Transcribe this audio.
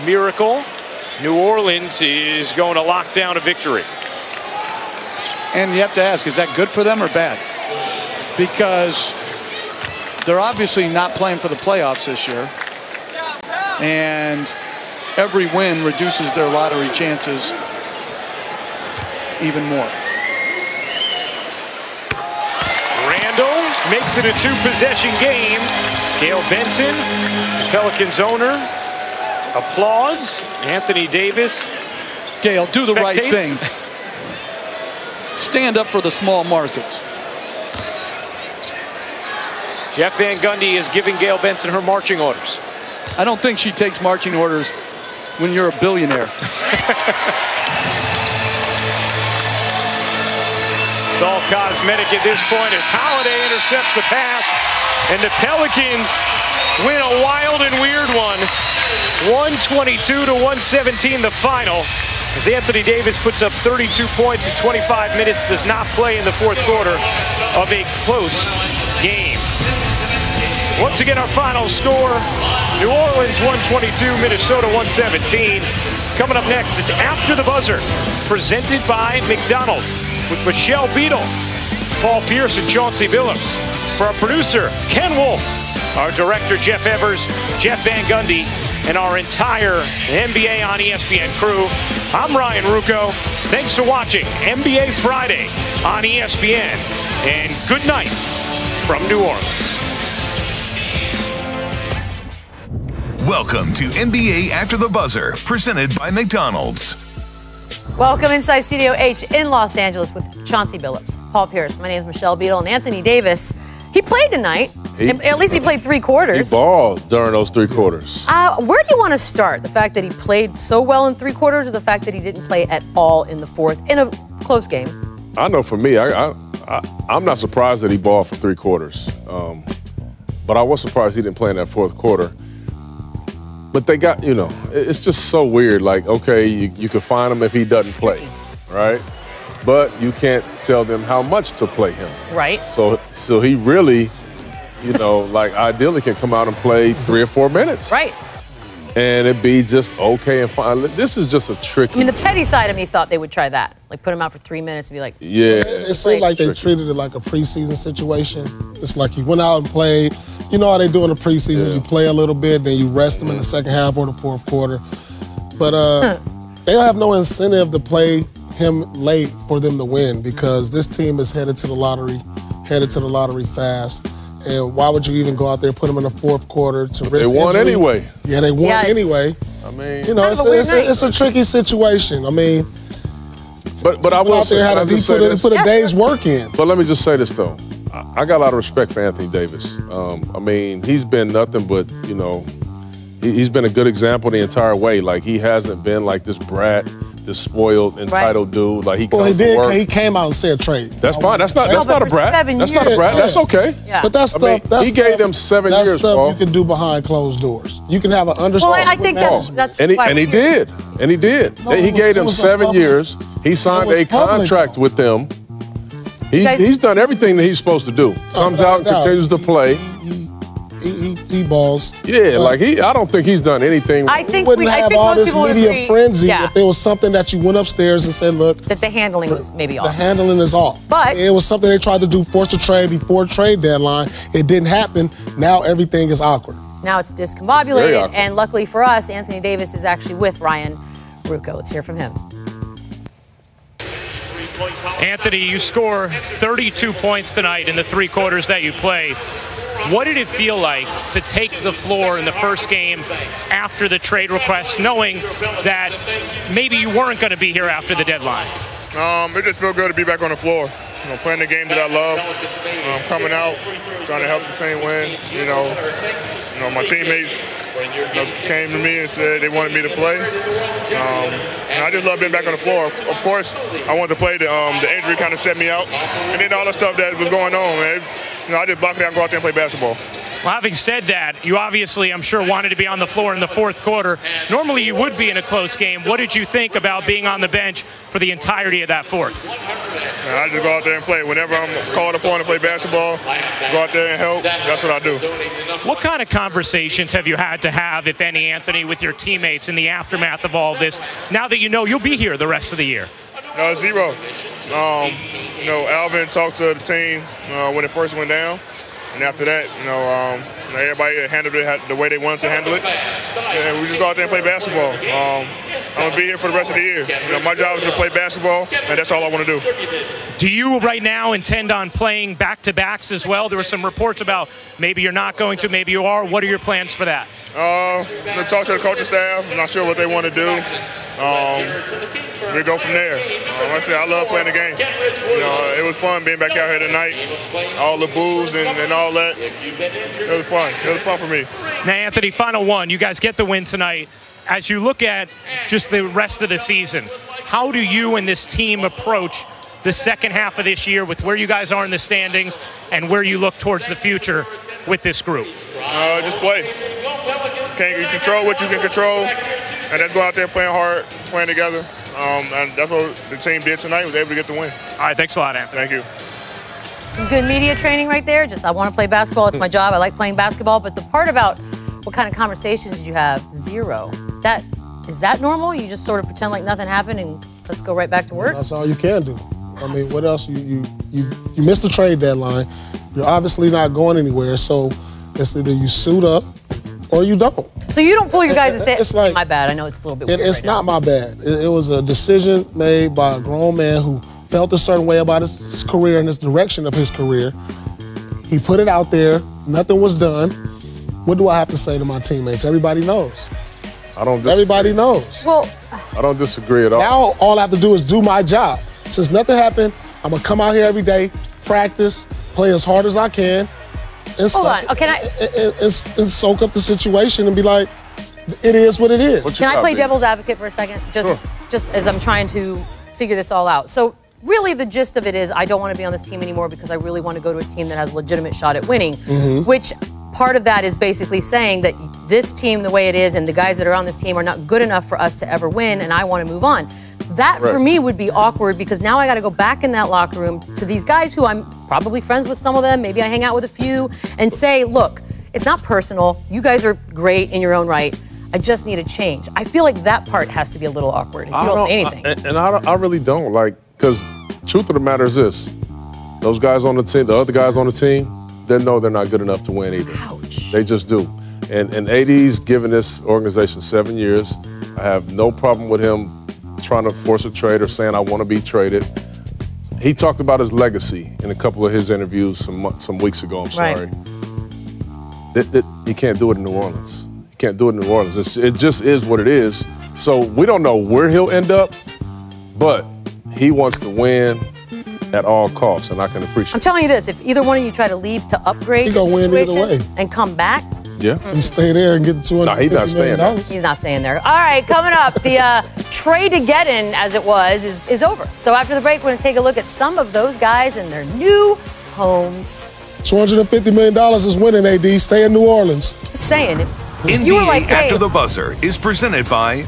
miracle, New Orleans is going to lock down a victory. And you have to ask, is that good for them or bad? Because they're obviously not playing for the playoffs this year. And every win reduces their lottery chances even more. Randall makes it a 2-possession game. Gail Benson, Pelicans owner, applauds. Anthony Davis. Gail, do the right spectates. thing. Stand up for the small markets. Jeff Van Gundy is giving Gail Benson her marching orders. I don't think she takes marching orders when you're a billionaire. It's all cosmetic at this point as Holiday intercepts the pass, and the Pelicans win a wild and weird one. 122-117 the final. As Anthony Davis puts up 32 points in 25 minutes, does not play in the fourth quarter of a close game. Once again, our final score, New Orleans 122, Minnesota 117. Coming up next, it's After the Buzzer, presented by McDonald's, with Michelle Beadle, Paul Pierce, and Chauncey Billups. For our producer, Ken Wolf, our director, Jeff Evers, Jeff Van Gundy, and our entire NBA on ESPN crew, I'm Ryan Rucco. Thanks for watching NBA Friday on ESPN, and good night from New Orleans. Welcome to NBA After the Buzzer, presented by McDonald's. Welcome inside Studio H in Los Angeles with Chauncey Billups, Paul Pierce. My name is Michelle Beadle, and Anthony Davis. He played tonight. At least he played 3 quarters. He balled during those 3 quarters. Where do you want to start? The fact that he played so well in 3 quarters, or the fact that he didn't play at all in the fourth in a close game? I know for me, I'm not surprised that he balled for 3 quarters. But I was surprised he didn't play in that fourth quarter. But they got, it's just so weird. Like, okay, you can fine him if he doesn't play, right? But you can't tell them how much to play him. Right. So he really, like ideally can come out and play 3 or 4 minutes. Right. And it'd be just okay and fine. This is just a tricky. I mean, the petty side of me thought they would try that. Like, put him out for 3 minutes and be like, yeah. It seems like they treated it like a preseason situation. It's like he went out and played. You know how they do in the preseason. Yeah. You play a little bit, then you rest them in the second half or the fourth quarter. But they have no incentive to play him late for them to win, because this team is headed to the lottery fast. And why would you even go out there and put him in the fourth quarter to risk They won injury? Anyway. Yeah, they won anyway. I mean, it's a tricky situation. I mean, but I will say, put a day's work in. But let me just say this though, I got a lot of respect for Anthony Davis. I mean, he's been nothing but he's been a good example the entire way. Like, he hasn't been like this brat, this spoiled, entitled dude. Like, he comes to work. He came out and said trade. That's fine. That's not a brat. That's not a brat. That's okay. Yeah. But that's stuff. He gave them 7 years, That's stuff Paul. you can do behind closed doors. You can have an understanding. Well, I think that's and he did. And he did. He gave them 7 years. He signed a contract with them. He's done everything that he's supposed to do. Comes out and continues to play. He balls. Yeah, I don't think he's done anything. I think wouldn't have all this media frenzy if there was something that you went upstairs and said, look, that the handling was maybe off. The handling is off. But it was something they tried to do, force a trade before trade deadline. It didn't happen. Now everything is awkward. Now it's discombobulated, and luckily for us, Anthony Davis is actually with Ryan Rucco. Let's hear from him. Anthony, you score 32 points tonight in the 3 quarters that you play. What did it feel like to take the floor in the first game after the trade request, knowing that maybe you weren't going to be here after the deadline? It just felt good to be back on the floor. Playing the game that I love, coming out, trying to help the team win. My teammates came to me and said they wanted me to play. And I just love being back on the floor. Of course, I wanted to play. The injury kind of set me out. And then all the stuff that was going on, man. I just blocked it out and go out there and play basketball. Well, having said that, you obviously, I'm sure, wanted to be on the floor in the fourth quarter. Normally you would be in a close game. What did you think about being on the bench for the entirety of that fourth? I just go out there and play. Whenever I'm called upon to play basketball, go out there and help. That's what I do. What kind of conversations have you had to have, if any, Anthony, with your teammates in the aftermath of all this, now that you know you'll be here the rest of the year? Zero. Alvin talked to the team when it first went down. And after that, everybody handled it the way they wanted to handle it. And we just go out there and play basketball. I'm going to be here for the rest of the year. My job is to play basketball, and that's all I want to do. Do you right now intend on playing back-to-backs as well? There were some reports about maybe you're not going to, maybe you are. What are your plans for that? I'm going to talk to the coaching staff. I'm not sure what they want to do. We go from there. Like I said, I love playing the game. It was fun being back out here tonight. All the boos and all that. It was fun. It was fun for me. Now, Anthony, final one. You guys get the win tonight. As you look at just the rest of the season, how do you and this team approach the second half of this year with where you guys are in the standings and where you look towards the future with this group? Just play. You control what you can control, and then go out there playing hard, playing together. And that's what the team did tonight, was able to get the win. All right, thanks a lot, Anthony. Thank you. Some good media training right there. Just, I want to play basketball. It's my job. I like playing basketball. But the part about what kind of conversations did you have? Zero. Is that normal? You just sort of pretend like nothing happened and let's go right back to work? That's all you can do. I mean, what else? You missed the trade deadline. You're obviously not going anywhere. So it's either you suit up or you don't. So you don't pull your guys and say, it's like, my bad. I know it's a little bit weird. It's not my bad. It was a decision made by a grown man who felt a certain way about his career and his direction of his career. He put it out there. Nothing was done. What do I have to say to my teammates? Everybody knows. Everybody knows. Well, I don't disagree at all. Now all I have to do is do my job. Since nothing happened, I'm going to come out here every day, practice, play as hard as I can, and soak up the situation and be like, it is what it is. Can I play devil's advocate for a second? Just as I'm trying to figure this all out. So really the gist of it is I don't want to be on this team anymore because I really want to go to a team that has a legitimate shot at winning, which part of that is basically saying that this team, the way it is, and the guys that are on this team are not good enough for us to ever win, and I want to move on. That, for me, would be awkward because now I got to go back in that locker room to these guys who I'm probably friends with some of them, maybe I hang out with a few, and say, look, it's not personal. You guys are great in your own right. I just need a change. I feel like that part has to be a little awkward if you don't say anything. I really don't, because truth of the matter is this. Those guys on the team, the other guys on the team, they know they're not good enough to win either. Ouch. They just do. And AD's given this organization 7 years. I have no problem with him trying to force a trade or saying I want to be traded. He talked about his legacy in a couple of his interviews some weeks ago, I'm sorry. He can't do it in New Orleans. He can't do it in New Orleans. It just is what it is. So we don't know where he'll end up, but he wants to win at all costs, and I can appreciate it. I'm telling you this, if either one of you try to leave to upgrade the situation and come back, he stay there and get $250 million. He's not staying there. He's not staying there. All right, coming up, the trade to get in, as it was, is over. So after the break, we're going to take a look at some of those guys in their new homes. $250 million is winning, AD. Stay in New Orleans. Just saying. If NBA you were like, hey, After the Buzzer is presented by